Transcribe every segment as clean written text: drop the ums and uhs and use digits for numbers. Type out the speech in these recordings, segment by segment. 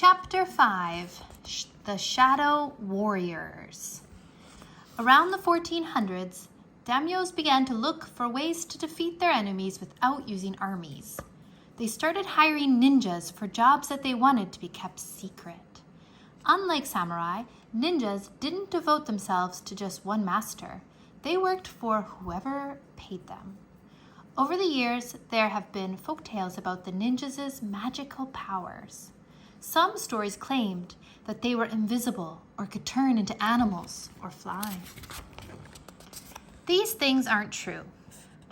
Chapter 5, The Shadow Warriors. Around the 1400s, daimyos began to look for ways to defeat their enemies without using armies. They started hiring ninjas for jobs that they wanted to be kept secret. Unlike samurai, ninjas didn't devote themselves to just one master. They worked for whoever paid them. Over the years, there have been folktales about the ninjas' magical powers. Some stories claimed that they were invisible or could turn into animals or fly. These things aren't true.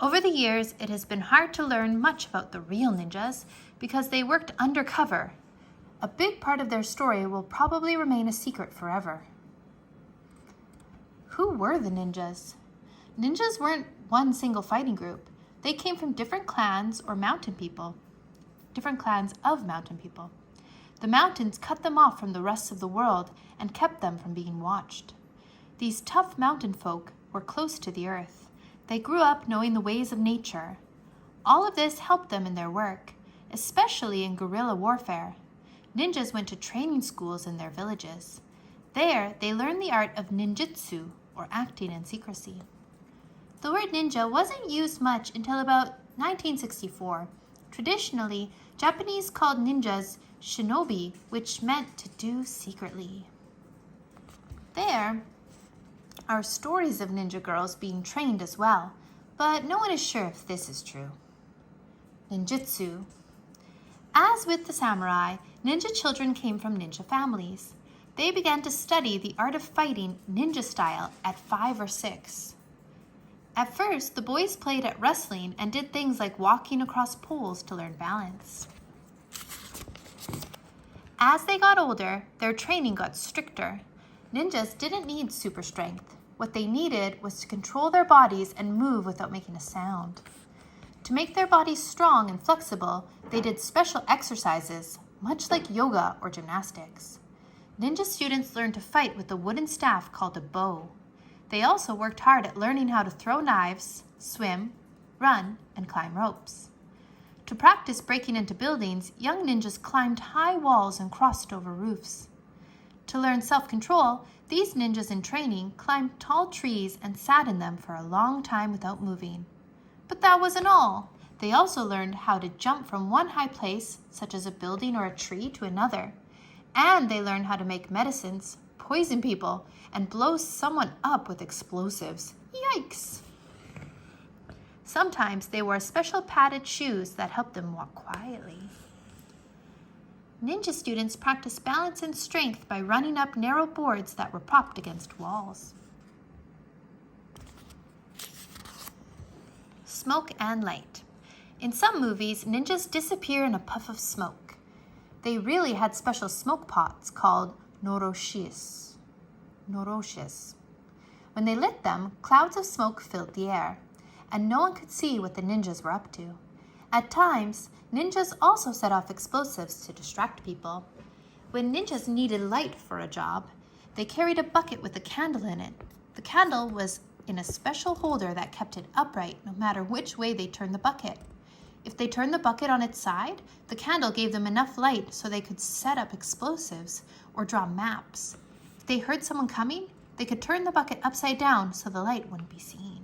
Over the years, it has been hard to learn much about the real ninjas because they worked undercover. A big part of their story will probably remain a secret forever. Who were the ninjas? Ninjas weren't one single fighting group. They came from different clans of mountain people. The mountains cut them off from the rest of the world and kept them from being watched. These tough mountain folk were close to the earth. They grew up knowing the ways of nature. All of this helped them in their work, especially in guerrilla warfare. Ninjas went to training schools in their villages. There, they learned the art of ninjutsu, or acting in secrecy. The word ninja wasn't used much until about 1964. Traditionally, Japanese called ninjas shinobi, which meant to do secretly. There are stories of ninja girls being trained as well, but no one is sure if this is true. Ninjutsu. As with the samurai, ninja children came from ninja families. They began to study the art of fighting ninja style at 5 or 6. At first, the boys played at wrestling and did things like walking across poles to learn balance. As they got older, their training got stricter. Ninjas didn't need super strength. What they needed was to control their bodies and move without making a sound. To make their bodies strong and flexible, they did special exercises, much like yoga or gymnastics. Ninja students learned to fight with a wooden staff called a bow. They also worked hard at learning how to throw knives, swim, run, and climb ropes. To practice breaking into buildings, young ninjas climbed high walls and crossed over roofs. To learn self-control, these ninjas in training climbed tall trees and sat in them for a long time without moving. But that wasn't all. They also learned how to jump from one high place, such as a building or a tree, to another. And they learned how to make medicines, poison people, and blow someone up with explosives. Yikes! Sometimes they wore special padded shoes that helped them walk quietly. Ninja students practiced balance and strength by running up narrow boards that were propped against walls. Smoke and light. In some movies, ninjas disappear in a puff of smoke. They really had special smoke pots called noroshis. When they lit them, clouds of smoke filled the air, and no one could see what the ninjas were up to. At times, ninjas also set off explosives to distract people. When ninjas needed light for a job, they carried a bucket with a candle in it. The candle was in a special holder that kept it upright no matter which way they turned the bucket. If they turned the bucket on its side, the candle gave them enough light so they could set up explosives or draw maps. If they heard someone coming, they could turn the bucket upside down so the light wouldn't be seen.